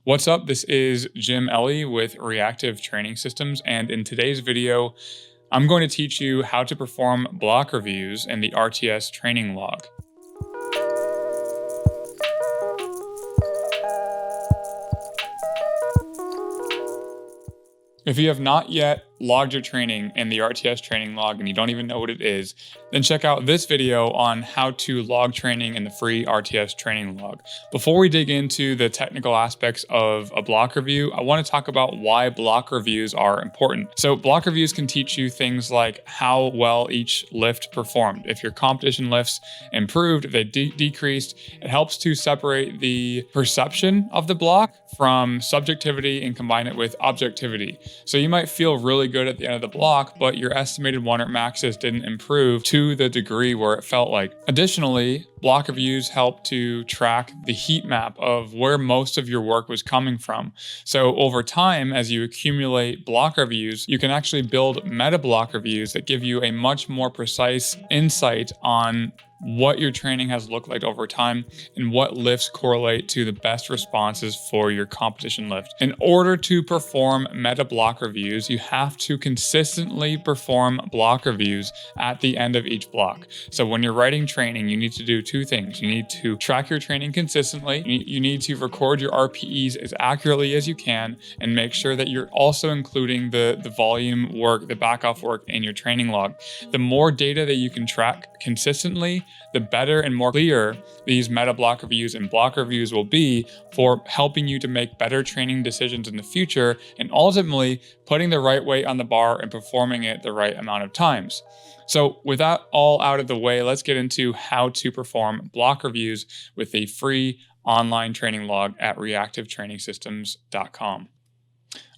What's up? This is Jim Ellie with Reactive Training Systems, and in today's video, I'm going to teach you how to perform block reviews in the RTS training log. If you have not yet logged your training in the RTS training log and you don't even know what it is, then check out this video on how to log training in the free RTS training log. Before we dig into the technical aspects of a block review, I want to talk about why block reviews are important. So block reviews can teach you things like how well each lift performed. If your competition lifts improved, if they decreased, it helps to separate the perception of the block from subjectivity and combine it with objectivity. So you might feel really good at the end of the block, but your estimated 1 maxes didn't improve to the degree where it felt like. Additionally, block reviews help to track the heat map of where most of your work was coming from. So over time, as you accumulate block reviews, you can actually build meta block reviews that give you a much more precise insight on what your training has looked like over time and what lifts correlate to the best responses for your competition lift. In order to perform meta block reviews, you have to consistently perform block reviews at the end of each block. So when you're writing training, you need to do two things. You need to track your training consistently. You need to record your RPEs as accurately as you can and make sure that you're also including the volume work, the back off work in your training log. The more data that you can track consistently, the better and more clear these meta block reviews and block reviews will be for helping you to make better training decisions in the future and ultimately putting the right weight on the bar and performing it the right amount of times. So with that all out of the way, let's get into how to perform block reviews with a free online training log at reactivetrainingsystems.com.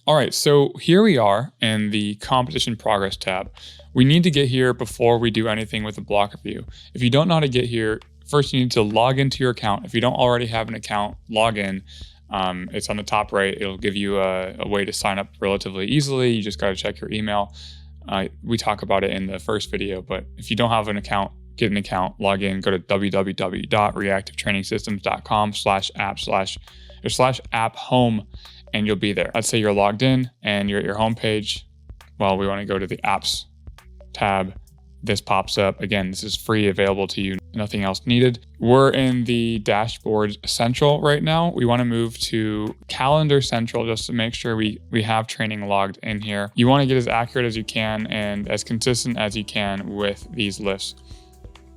All right, so here we are in the competition progress tab. We need to get here before we do anything with the block review. If you don't know how to get here, first you need to log into your account. If you don't already have an account, log in. It's on the top right. It'll give you a way to sign up relatively easily. You just got to check your email. We talk about it in the first video, but if you don't have an account, get an account, log in, go to www.reactivetrainingsystems.com/app/app home, and you'll be there. Let's say you're logged in and you're at your home page. Well, we want to go to the apps tab. This pops up. Again, this is free, available to you, nothing else needed. We're in the dashboard central right now. We want to move to calendar central just to make sure we have training logged in here. You want to get as accurate as you can and as consistent as you can with these lifts,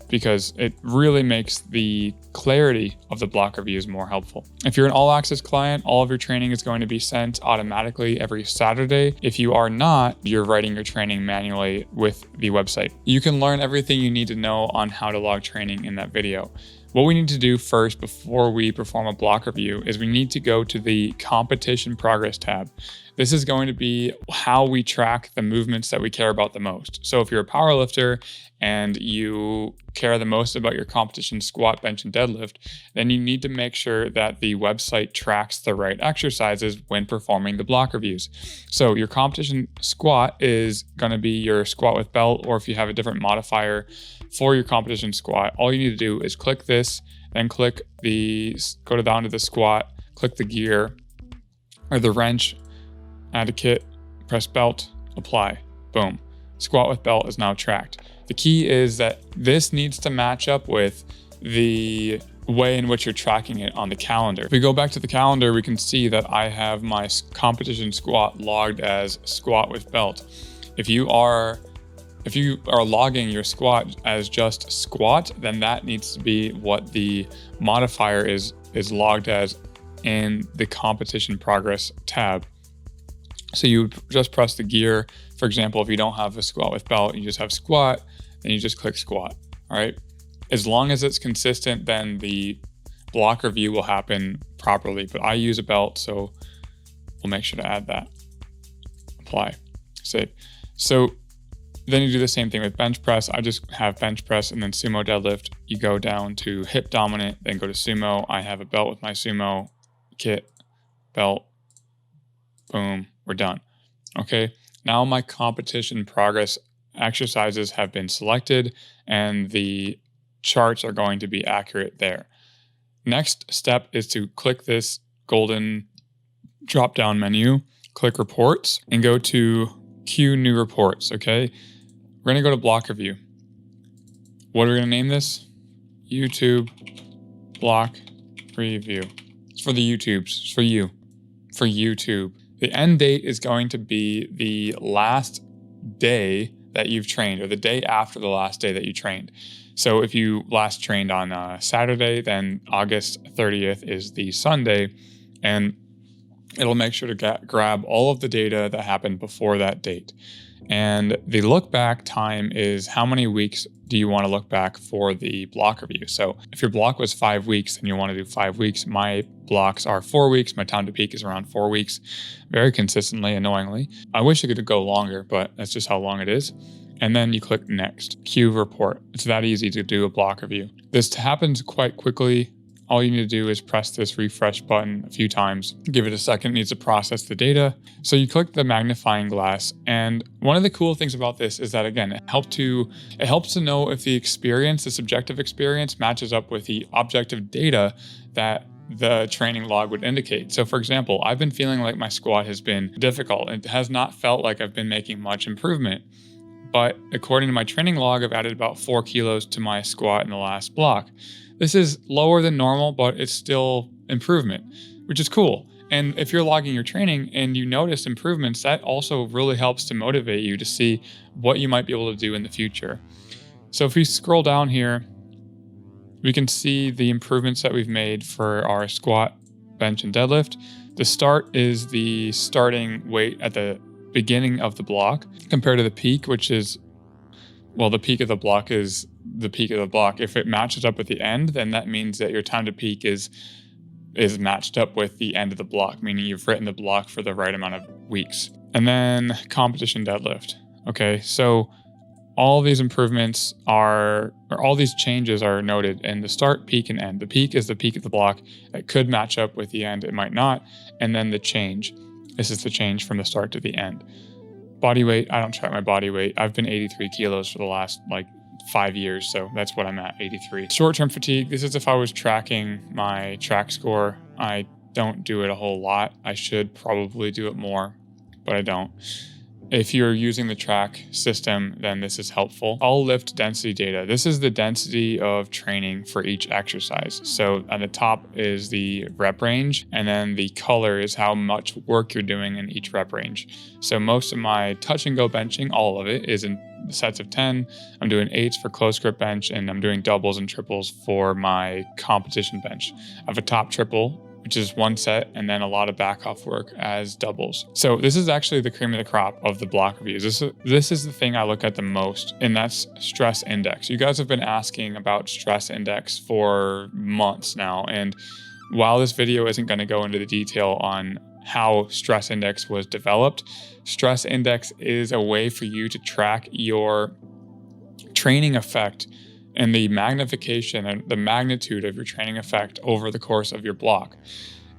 because it really makes the clarity of the block reviews more helpful. If you're an all access client, all of your training is going to be sent automatically every Saturday. If you are not, you're writing your training manually with the website. You can learn everything you need to know on how to log training in that video. What we need to do first before we perform a block review is we need to go to the competition progress tab. This is going to be how we track the movements that we care about the most. So if you're a powerlifter and you care the most about your competition squat, bench, and deadlift, then you need to make sure that the website tracks the right exercises when performing the block reviews. So your competition squat is going to be your squat with belt, or if you have a different modifier for your competition squat, all you need to do is click this, then go down to the squat, click the gear or the wrench, add a kit, press belt, apply, boom. Squat with belt is now tracked. The key is that this needs to match up with the way in which you're tracking it on the calendar. If we go back to the calendar, we can see that I have my competition squat logged as squat with belt. If you are logging your squat as just squat, then that needs to be what the modifier is logged as in the competition progress tab. So you just press the gear. For example, if you don't have a squat with belt, you just have squat, then you just click squat, all right? As long as it's consistent, then the block review will happen properly. But I use a belt, so we'll make sure to add that. Apply, save. So then you do the same thing with bench press. I just have bench press and then sumo deadlift. You go down to hip dominant, then go to sumo. I have a belt with my sumo kit, belt, boom, we're done. Okay, now my competition progress exercises have been selected and the charts are going to be accurate there. Next step is to click this golden drop down menu, click reports, and go to queue new reports, okay? We're gonna go to block review. What are we gonna name this? YouTube block review. It's for the YouTubes, it's for you, for YouTube. The end date is going to be the last day that you've trained, or the day after the last day that you trained. So if you last trained on Saturday, then August 30th is the Sunday, and it'll make sure to grab all of the data that happened before that date. And the look back time is how many weeks do you want to look back for the block review. So if your block was 5 weeks and you want to do 5 weeks, my blocks are 4 weeks. My time to peak is around 4 weeks, very consistently, annoyingly. I wish it could go longer, but that's just how long it is. And then you click next, queue report. It's that easy to do a block review. This happens quite quickly. All you need to do is press this refresh button a few times. Give it a second, it needs to process the data. So you click the magnifying glass. And one of the cool things about this is that, again, it helps to know if the experience, the subjective experience, matches up with the objective data that the training log would indicate. So for example, I've been feeling like my squat has been difficult. It has not felt like I've been making much improvement. But according to my training log, I've added about 4 kilos to my squat in the last block. This is lower than normal, but it's still improvement, which is cool. And if you're logging your training and you notice improvements, that also really helps to motivate you to see what you might be able to do in the future. So if we scroll down here, we can see the improvements that we've made for our squat, bench, and deadlift. The start is the starting weight at the beginning of the block compared to the peak, which is, well, the peak of the block is the peak of the block. If it matches up with the end, then that means that your time to peak is matched up with the end of the block, meaning you've written the block for the right amount of weeks. And then competition deadlift. Okay, so all these improvements or all these changes are noted in the start, peak, and end. The peak is the peak of the block. It could match up with the end, it might not. And then the change. This is the change from the start to the end. Body weight, I don't track my body weight. I've been 83 kilos for the last 5 years, so that's what I'm at, 83. Short-term fatigue, this is if I was tracking my track score. I don't do it a whole lot. I should probably do it more, but I don't. If you're using the track system, then this is helpful. All lift density data. This is the density of training for each exercise. So at the top is the rep range, and then the color is how much work you're doing in each rep range. So most of my touch and go benching, all of it, is in sets of 10. I'm doing 8s for close grip bench, and I'm doing doubles and triples for my competition bench. I have a top triple, which is 1 set, and then a lot of back off work as doubles. So this is actually the cream of the crop of the block reviews. This is the thing I look at the most, and that's stress index. You guys have been asking about stress index for months now, and while this video isn't going to go into the detail on how stress index was developed, stress index is a way for you to track your training effect and the magnification and the magnitude of your training effect over the course of your block.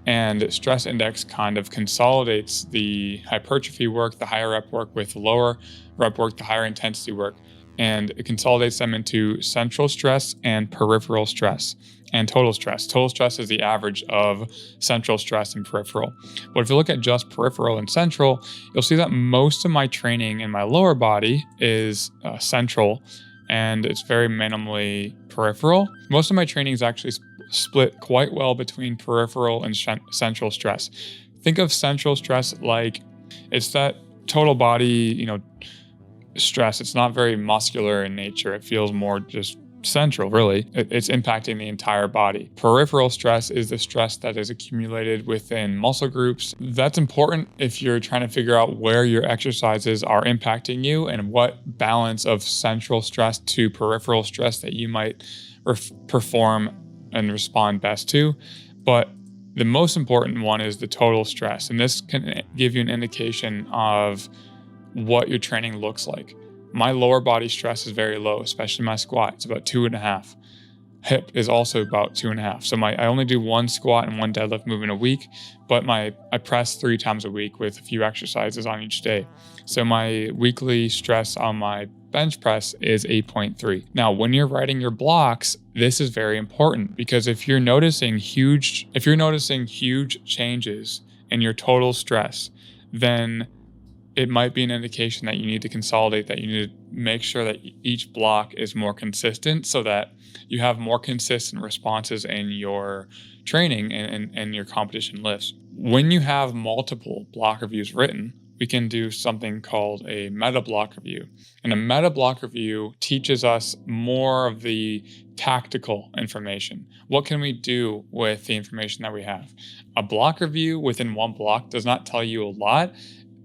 And stress index kind of consolidates the hypertrophy work, the higher rep work, with lower rep work, the higher intensity work, and it consolidates them into central stress and peripheral stress and total stress. Total stress is the average of central stress and peripheral. But if you look at just peripheral and central, you'll see that most of my training in my lower body is central, and it's very minimally peripheral. Most of my training is actually split quite well between peripheral and central stress. Think of central stress like it's that total body, stress. It's not very muscular in nature. It feels more just central, really. It's impacting the entire body. Peripheral stress is the stress that is accumulated within muscle groups. That's important if you're trying to figure out where your exercises are impacting you and what balance of central stress to peripheral stress that you might perform and respond best to. But the most important one is the total stress. And this can give you an indication of what your training looks like. My lower body stress is very low, especially my squat. It's about 2.5. Hip is also about 2.5. So I only do 1 squat and 1 deadlift movement a week, but I press 3 times a week with a few exercises on each day. So my weekly stress on my bench press is 8.3. Now, when you're writing your blocks, this is very important because if you're noticing huge changes and your total stress, then it might be an indication that you need to consolidate, that you need to make sure that each block is more consistent so that you have more consistent responses in your training and your competition lifts. When you have multiple block reviews written, we can do something called a meta block review. And a meta block review teaches us more of the tactical information. What can we do with the information that we have? A block review within one block does not tell you a lot,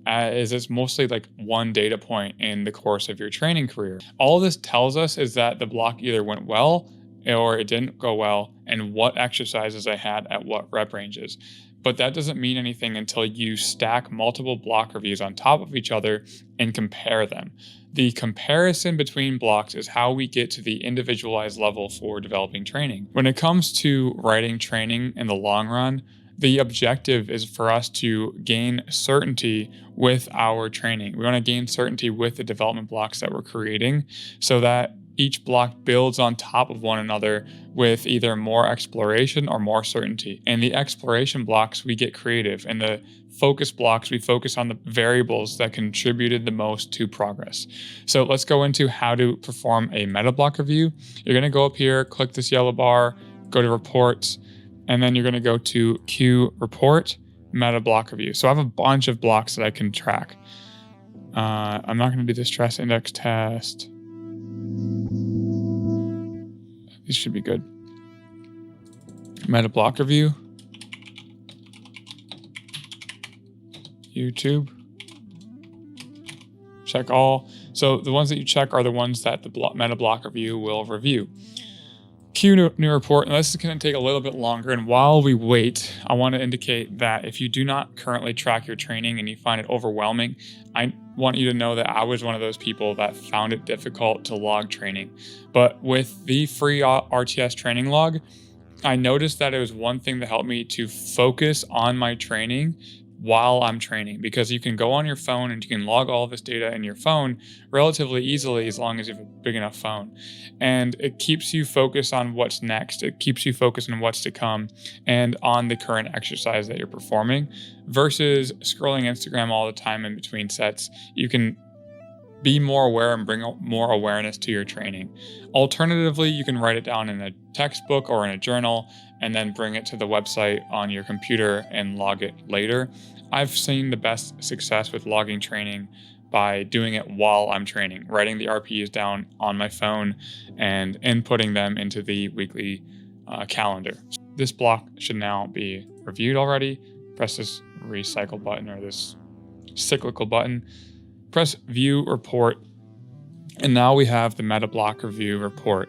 as it's mostly like one data point in the course of your training career. All this tells us is that the block either went well or it didn't go well, and what exercises I had at what rep ranges. But that doesn't mean anything until you stack multiple block reviews on top of each other and compare them. The comparison between blocks is how we get to the individualized level for developing training. When it comes to writing training in the long run, the objective is for us to gain certainty with our training. We want to gain certainty with the development blocks that we're creating so that each block builds on top of one another with either more exploration or more certainty. In the exploration blocks, we get creative. In the focus blocks, we focus on the variables that contributed the most to progress. So let's go into how to perform a meta block review. You're going to go up here, click this yellow bar, go to reports, and then you're going to go to Q report meta block review. So I have a bunch of blocks that I can track. I'm not going to do the stress index test. These should be good. Meta block review. YouTube. Check all. So the ones that you check are the ones that the meta block review will review. Q new report. Now this is going to take a little bit longer. And while we wait, I want to indicate that if you do not currently track your training and you find it overwhelming, I want you to know that I was one of those people that found it difficult to log training. But with the free RTS training log, I noticed that it was one thing that helped me to focus on my training while I'm training, because you can go on your phone and you can log all this data in your phone relatively easily as long as you have a big enough phone. And it keeps you focused on what's next. It keeps you focused on what's to come and on the current exercise that you're performing versus scrolling Instagram all the time in between sets. You can be more aware and bring more awareness to your training. Alternatively, you can write it down in a textbook or in a journal and then bring it to the website on your computer and log it later. I've seen the best success with logging training by doing it while I'm training, writing the RPEs down on my phone and inputting them into the weekly calendar. This block should now be reviewed already. Press this recycle button or this cyclical button. Press view report, and now we have the meta block review report.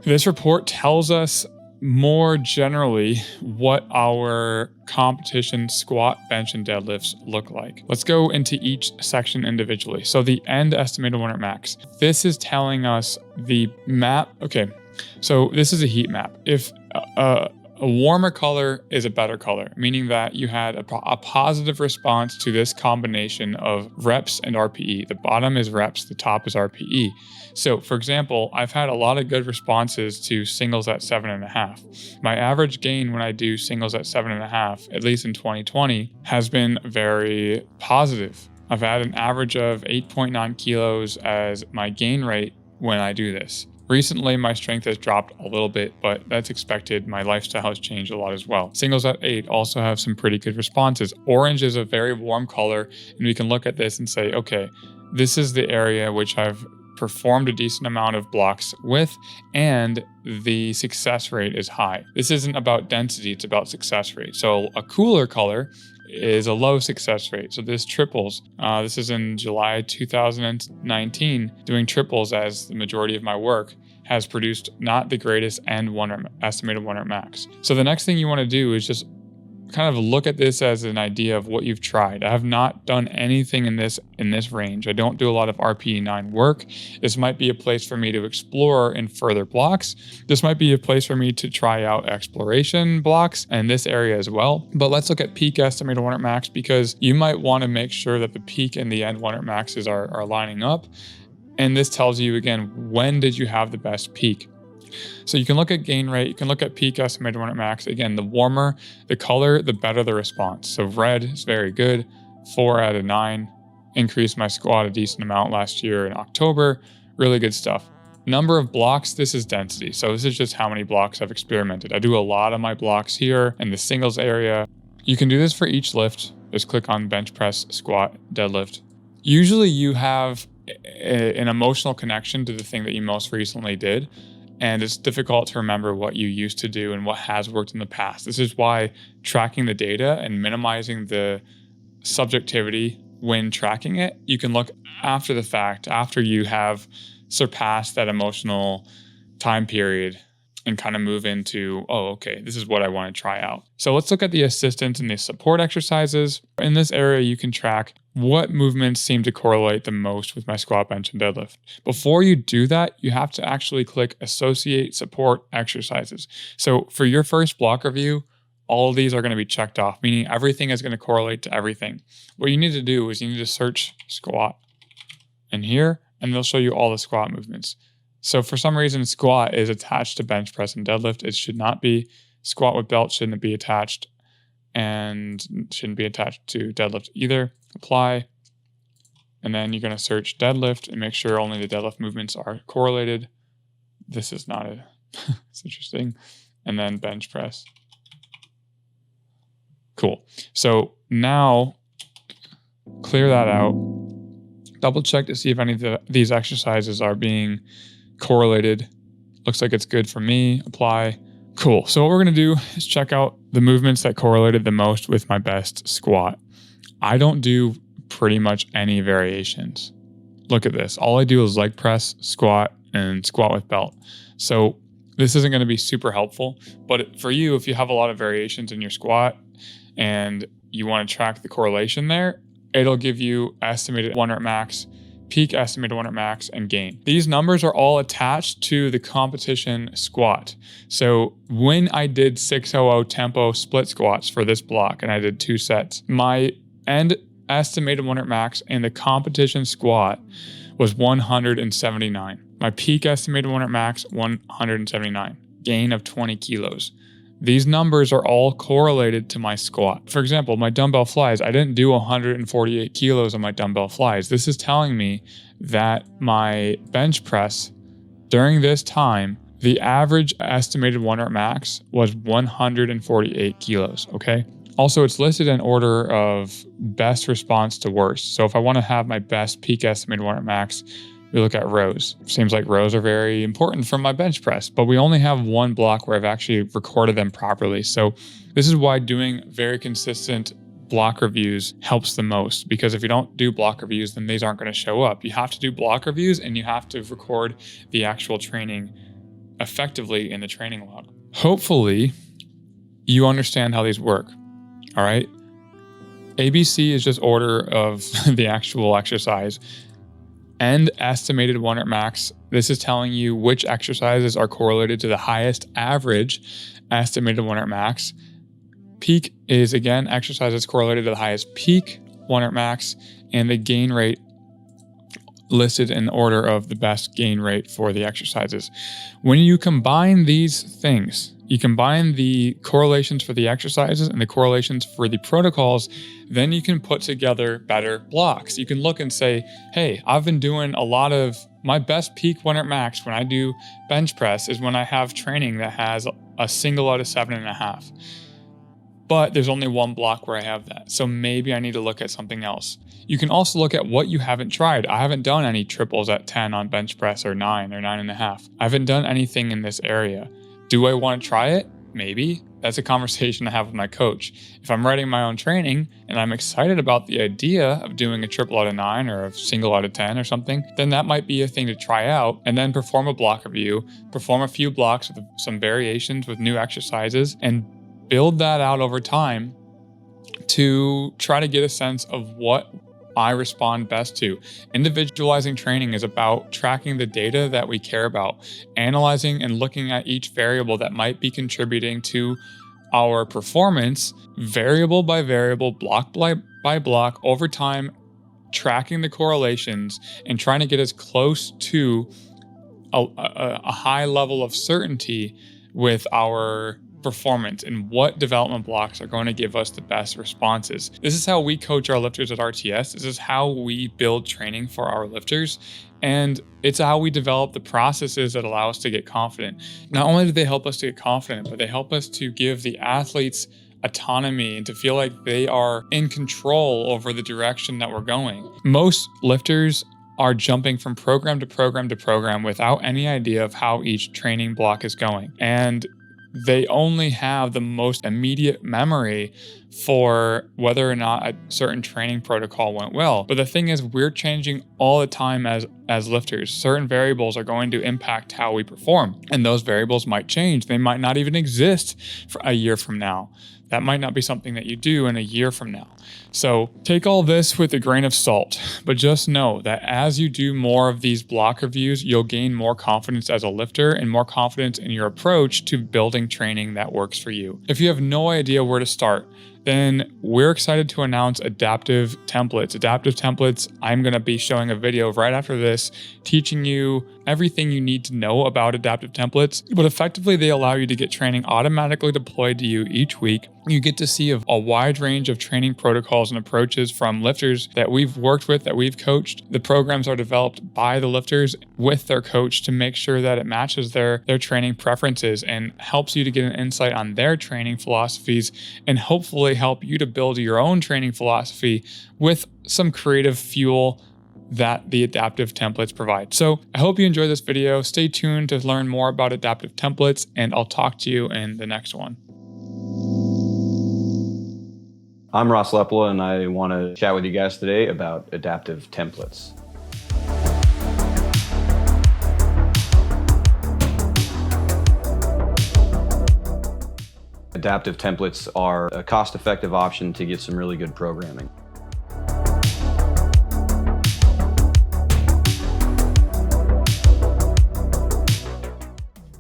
This report tells us more generally what our competition squat, bench, and deadlifts look like. Let's go into each section individually. So the end estimated 1 rep max. This is telling us the map. Okay, so this is a heat map. If a warmer color is a better color, meaning that you had a positive response to this combination of reps and RPE. The bottom is reps, the top is RPE. So for example, I've had a lot of good responses to singles at 7.5. My average gain when I do singles at 7.5, at least in 2020, has been very positive. I've had an average of 8.9 kilos as my gain rate when I do this. Recently, my strength has dropped a little bit, but that's expected. My lifestyle has changed a lot as well. Singles at 8 also have some pretty good responses. Orange is a very warm color, and we can look at this and say, okay, this is the area which I've performed a decent amount of blocks with, and the success rate is high. This isn't about density, it's about success rate. So a cooler color is a low success rate. So this triples. This is in July 2019, doing triples as the majority of my work has produced not the greatest end estimated 1 rep max. So the next thing you want to do is just kind of look at this as an idea of what you've tried. I have not done anything in this range. I don't do a lot of RPE 9 work. This might be a place for me to explore in further blocks. This might be a place for me to try out exploration blocks in this area as well. But let's look at peak estimated 1 rep max, because you might want to make sure that the peak and the end 1 rep maxes are lining up. And this tells you, again, when did you have the best peak? So you can look at gain rate, you can look at peak estimated one at max. Again, the warmer the color, the better the response. So red is very good, 4 out of 9. Increased my squat a decent amount last year in October. Really good stuff. Number of blocks, this is density. So this is just how many blocks I've experimented. I do a lot of my blocks here in the singles area. You can do this for each lift. Just click on bench press, squat, deadlift. Usually you have an emotional connection to the thing that you most recently did, and it's difficult to remember what you used to do and what has worked in the past. This is why tracking the data and minimizing the subjectivity when tracking it, you can look after the fact, after you have surpassed that emotional time period, and kind of move into, oh, okay, this is what I want to try out. So let's look at the assistance and the support exercises. In this area, you can track what movements seem to correlate the most with my squat, bench, and deadlift. Before you do that, you have to actually click Associate Support Exercises. So for your first block review, all of these are going to be checked off, meaning everything is going to correlate to everything. What you need to do is you need to search squat in here, and they'll show you all the squat movements. So for some reason, squat is attached to bench press and deadlift. It should not be. Squat with belt shouldn't be attached, and shouldn't be attached to deadlift either. Apply. And then you're going to search deadlift and make sure only the deadlift movements are correlated. This is not a, it's interesting. And then bench press. Cool. So now clear that out. Double check to see if any of these exercises are being correlated. Looks like it's good for me. Apply. Cool. So what we're going to do is check out the movements that correlated the most with my best squat. I don't do pretty much any variations. Look at this. All I do is leg press, squat, and squat with belt. So this isn't going to be super helpful, but for you, if you have a lot of variations in your squat and you want to track the correlation there, it'll give you estimated 1 rep max, peak estimated 1 rep max, and gain. These numbers are all attached to the competition squat. So when I did 600 tempo split squats for this block and I did 2 sets, my end estimated 1 rep max in the competition squat was 179. My peak estimated 1 rep max, 179. Gain of 20 kilos. These numbers are all correlated to my squat. For example, my dumbbell flies, I didn't do 148 kilos on my dumbbell flies. This is telling me that my bench press during this time, the average estimated 1 rep max was 148 kilos, okay? Also, it's listed in order of best response to worst. So if I want to have my best peak estimated 1 rep max, we look at rows. Seems like rows are very important for my bench press, but we only have one block where I've actually recorded them properly. So this is why doing very consistent block reviews helps the most, because if you don't do block reviews, then these aren't going to show up. You have to do block reviews and you have to record the actual training effectively in the training log. Hopefully you understand how these work. All right. ABC is just order of the actual exercise. And estimated 1 rep max, this is telling you which exercises are correlated to the highest average estimated 1 rep max. Peak is, again, exercises correlated to the highest peak 1 rep max, and the gain rate listed in order of the best gain rate for the exercises. When you combine these things, you combine the correlations for the exercises and the correlations for the protocols, then you can put together better blocks. You can look and say, hey, I've been doing a lot of my best peak 1 rep max when I do bench press is when I have training that has a single out of 7.5. But there's only one block where I have that. So maybe I need to look at something else. You can also look at what you haven't tried. I haven't done any triples at 10 on bench press, or 9 or 9.5. I haven't done anything in this area. Do I want to try it? Maybe. That's a conversation I have with my coach. If I'm writing my own training and I'm excited about the idea of doing a triple out of 9 or a single out of 10 or something, then that might be a thing to try out, and then perform a block review, perform a few blocks with some variations with new exercises, and build that out over time to try to get a sense of what I respond best to. Individualizing training is about tracking the data that we care about, analyzing and looking at each variable that might be contributing to our performance, variable by variable, block by block, over time, tracking the correlations and trying to get as close to a high level of certainty with our performance and what development blocks are going to give us the best responses. This is how we coach our lifters at RTS. This is how we build training for our lifters. And it's how we develop the processes that allow us to get confident. Not only do they help us to get confident, but they help us to give the athletes autonomy and to feel like they are in control over the direction that we're going. Most lifters are jumping from program to program to program without any idea of how each training block is going. And they only have the most immediate memory for whether or not a certain training protocol went well. But the thing is, we're changing all the time as lifters. Certain variables are going to impact how we perform, and those variables might change. They might not even exist for a year from now. That might not be something that you do in a year from now. So take all this with a grain of salt, but just know that as you do more of these block reviews, you'll gain more confidence as a lifter and more confidence in your approach to building training that works for you. If you have no idea where to start, then we're excited to announce Adaptive Templates. Adaptive Templates, I'm going to be showing a video right after this, teaching you everything you need to know about Adaptive Templates, but effectively they allow you to get training automatically deployed to you each week. You get to see a wide range of training protocols and approaches from lifters that we've worked with, that we've coached. The programs are developed by the lifters with their coach to make sure that it matches their training preferences and helps you to get an insight on their training philosophies and hopefully help you to build your own training philosophy with some creative fuel that the Adaptive Templates provide. So I hope you enjoyed this video. Stay tuned to learn more about Adaptive Templates, and I'll talk to you in the next one. I'm Ross Lepla, and I want to chat with you guys today about Adaptive Templates. Adaptive Templates are a cost-effective option to get some really good programming.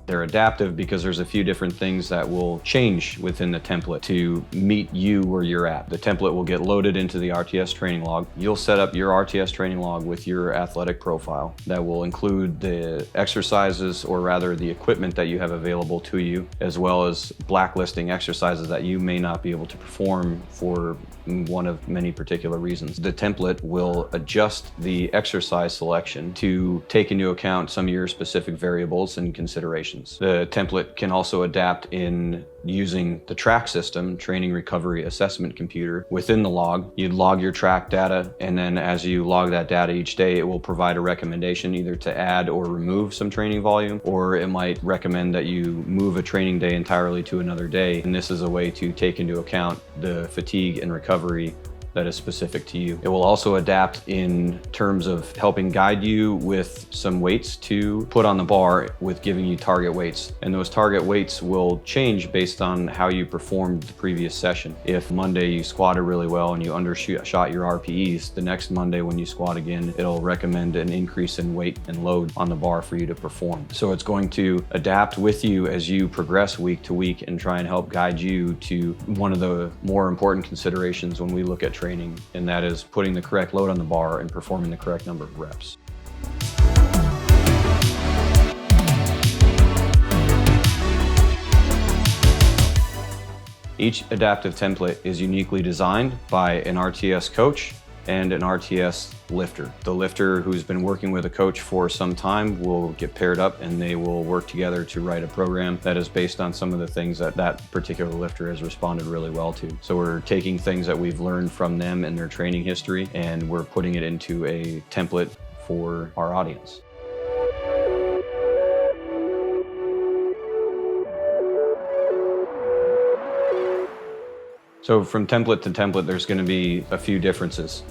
They're adaptive because there's a few different things that will change within the template to meet you where you're at. The template will get loaded into the RTS training log. You'll set up your RTS training log with your athletic profile that will include the exercises, or rather the equipment that you have available to you, as well as blacklisting exercises that you may not be able to perform for one of many particular reasons. The template will adjust the exercise selection to take into account some of your specific variables and considerations. The template can also adapt in using the track system, training recovery assessment computer, within the log. You'd log your track data, and then as you log that data each day, it will provide a recommendation either to add or remove some training volume, or it might recommend that you move a training day entirely to another day. And this is a way to take into account the fatigue and recovery that is specific to you. It will also adapt in terms of helping guide you with some weights to put on the bar, with giving you target weights. And those target weights will change based on how you performed the previous session. If Monday you squatted really well and you undershot your RPEs, the next Monday when you squat again, it'll recommend an increase in weight and load on the bar for you to perform. So it's going to adapt with you as you progress week to week and try and help guide you to one of the more important considerations when we look at training, and that is putting the correct load on the bar and performing the correct number of reps. Each adaptive template is uniquely designed by an RTS coach and an RTS lifter. The lifter who's been working with a coach for some time will get paired up, and they will work together to write a program that is based on some of the things that that particular lifter has responded really well to. So we're taking things that we've learned from them and their training history, and we're putting it into a template for our audience. So from template to template, there's going to be a few differences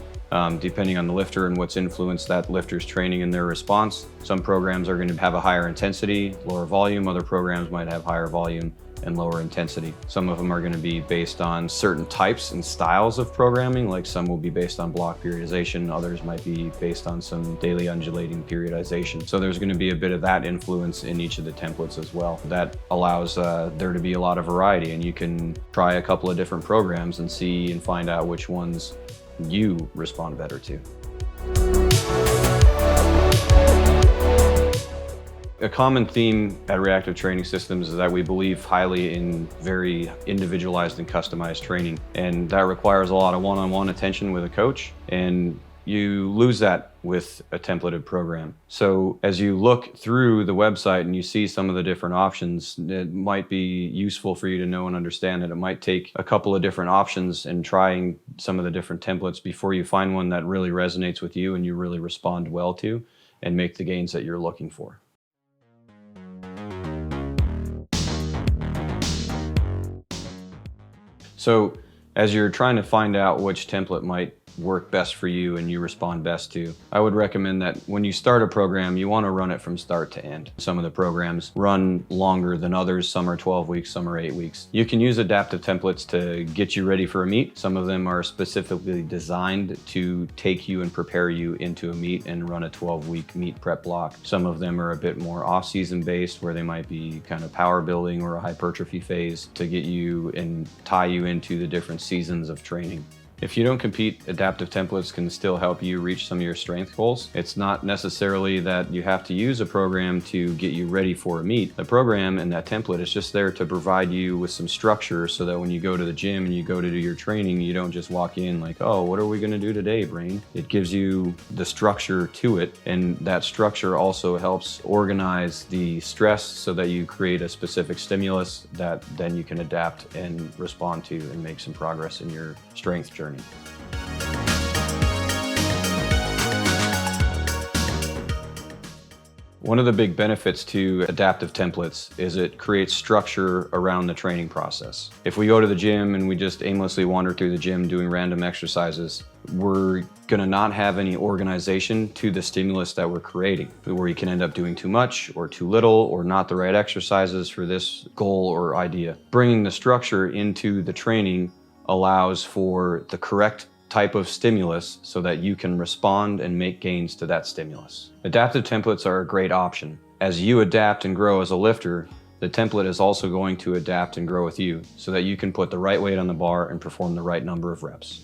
depending on the lifter and what's influenced that lifter's training and their response. Some programs are going to have a higher intensity, lower volume. Other programs might have higher volume and lower intensity. Some of them are going to be based on certain types and styles of programming, like some will be based on block periodization, others might be based on some daily undulating periodization. So there's going to be a bit of that influence in each of the templates as well. That allows there to be a lot of variety, and you can try a couple of different programs and see and find out which ones you respond better to. A common theme at Reactive Training Systems is that we believe highly in very individualized and customized training, and that requires a lot of one-on-one attention with a coach, and you lose that with a templated program. So as you look through the website and you see some of the different options, it might be useful for you to know and understand that it might take a couple of different options and trying some of the different templates before you find one that really resonates with you and you really respond well to and make the gains that you're looking for. So as you're trying to find out which template might work best for you and you respond best to, I would recommend that when you start a program, you want to run it from start to end. Some of the programs run longer than others. Some are 12 weeks, some are 8 weeks. You can use adaptive templates to get you ready for a meet. Some of them are specifically designed to take you and prepare you into a meet and run a 12-week meet prep block. Some of them are a bit more off-season based, where they might be kind of power building or a hypertrophy phase to get you and tie you into the different seasons of training. If you don't compete, adaptive templates can still help you reach some of your strength goals. It's not necessarily that you have to use a program to get you ready for a meet. The program and that template is just there to provide you with some structure so that when you go to the gym and you go to do your training, you don't just walk in like, oh, what are we going to do today, brain? It gives you the structure to it, and that structure also helps organize the stress so that you create a specific stimulus that then you can adapt and respond to and make some progress in your strength journey. One of the big benefits to adaptive templates is it creates structure around the training process. If we go to the gym and we just aimlessly wander through the gym doing random exercises, we're gonna not have any organization to the stimulus that we're creating, where you can end up doing too much or too little or not the right exercises for this goal or idea. Bringing the structure into the training allows for the correct type of stimulus so that you can respond and make gains to that stimulus. Adaptive templates are a great option. As you adapt and grow as a lifter, the template is also going to adapt and grow with you so that you can put the right weight on the bar and perform the right number of reps.